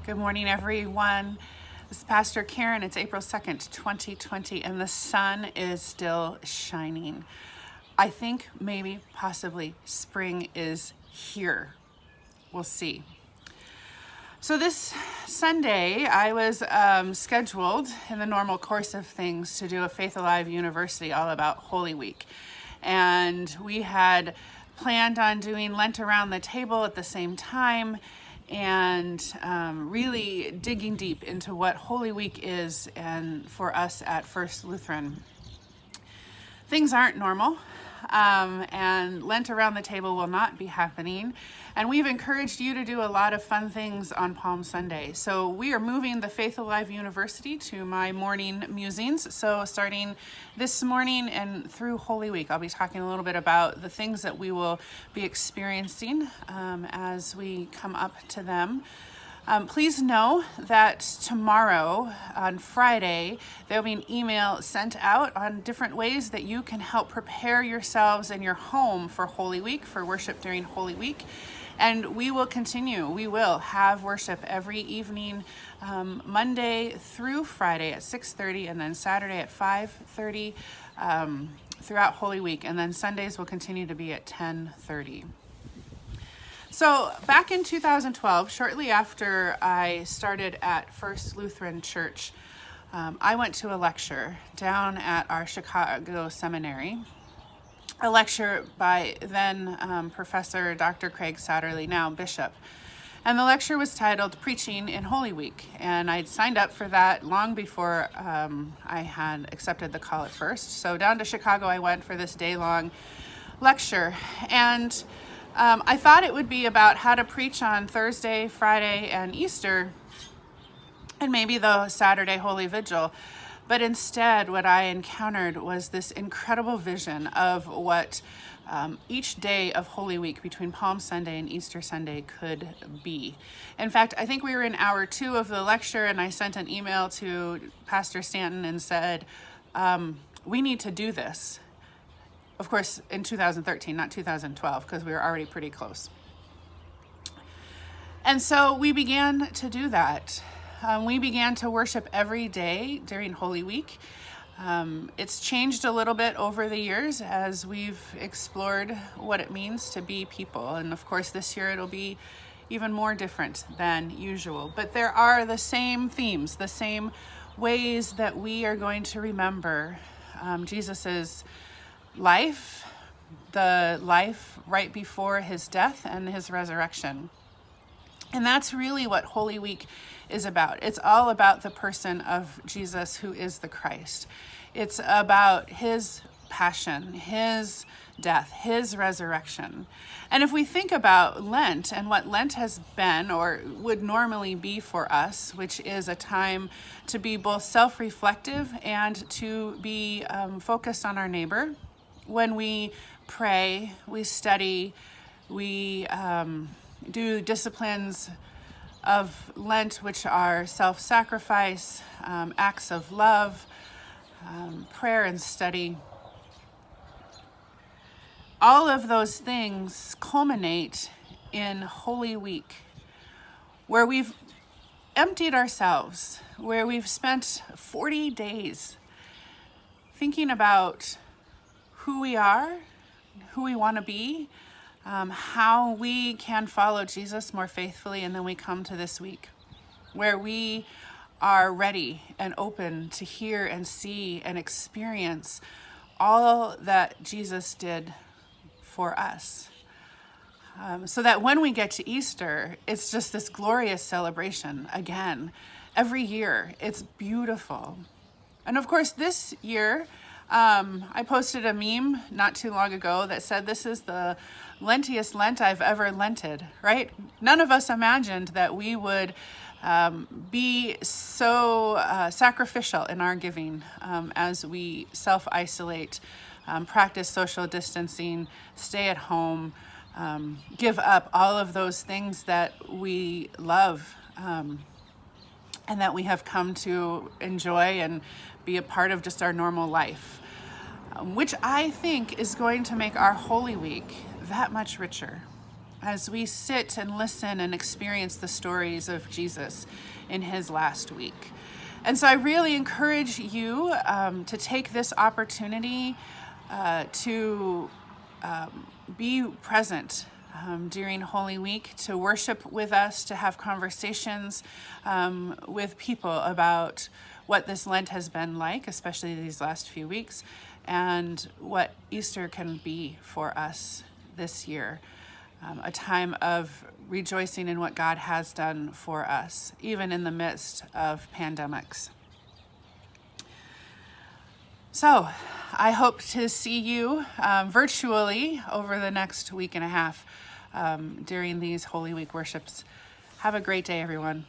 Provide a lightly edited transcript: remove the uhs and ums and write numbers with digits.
Good morning, everyone. This is Pastor Karen. It's April 2nd, 2020, and the sun is still shining. I think maybe, possibly, spring is here. We'll see. So this Sunday, I was scheduled in the normal course of things to do a Faith Alive University all about Holy Week. And we had planned on doing Lent around the table at the same time, and really digging deep into what Holy Week is and for us at First Lutheran. Things aren't normal, and Lent around the table will not be happening. And we've encouraged you to do a lot of fun things on Palm Sunday. So we are moving the Faith Alive University to my morning musings. So starting this morning and through Holy Week, I'll be talking a little bit about the things that we will be experiencing as we come up to them. Please know that tomorrow, on Friday, there will be an email sent out on different ways that you can help prepare yourselves in your home for Holy Week, for worship during Holy Week. And we will continue. We will have worship every evening, Monday through Friday at 6:30, and then Saturday at 5:30 throughout Holy Week. And then Sundays will continue to be at 10:30. So back in 2012, shortly after I started at First Lutheran Church, I went to a lecture down at our Chicago seminary, a lecture by then Professor Dr. Craig Satterley, now Bishop. And the lecture was titled Preaching in Holy Week. And I'd signed up for that long before I had accepted the call at first. So down to Chicago I went for this day-long lecture. And I thought it would be about how to preach on Thursday, Friday, and Easter, and maybe the Saturday Holy Vigil. But instead, what I encountered was this incredible vision of what each day of Holy Week between Palm Sunday and Easter Sunday could be. In fact, I think we were in hour 2 of the lecture, and I sent an email to Pastor Stanton and said, we need to do this. Of course, in 2013, not 2012, because we were already pretty close. And so we began to do that. We began to worship every day during Holy Week. It's changed a little bit over the years as we've explored what it means to be people. And of course, this year it'll be even more different than usual. But there are the same themes, the same ways that we are going to remember Jesus's life, the life right before his death and his resurrection. And that's really what Holy Week is about. It's all about the person of Jesus, who is the Christ. It's about his passion, his death, his resurrection. And if we think about Lent and what Lent has been or would normally be for us, which is a time to be both self-reflective and to be focused on our neighbor. When we pray, we study, we do disciplines of Lent, which are self-sacrifice, acts of love, prayer and study. All of those things culminate in Holy Week, where we've emptied ourselves, where we've spent 40 days thinking about who we are, who we want to be, how we can follow Jesus more faithfully, and then we come to this week where we are ready and open to hear and see and experience all that Jesus did for us. So that when we get to Easter, it's just this glorious celebration again. Every year, it's beautiful. And of course, this year, I posted a meme not too long ago that said, this is the lentiest Lent I've ever lented, right? None of us imagined that we would be so sacrificial in our giving as we self-isolate, practice social distancing, stay at home, give up all of those things that we love and that we have come to enjoy and be a part of just our normal life, which I think is going to make our Holy Week that much richer. as we sit and listen and experience the stories of Jesus in his last week. And so I really encourage you to take this opportunity to be present during Holy Week, to worship with us, to have conversations with people about what this Lent has been like, especially these last few weeks, and what Easter can be for us this year. A time of rejoicing in what God has done for us, even in the midst of pandemics. So I hope to see you virtually over the next week and a half during these Holy Week worships. Have a great day, everyone.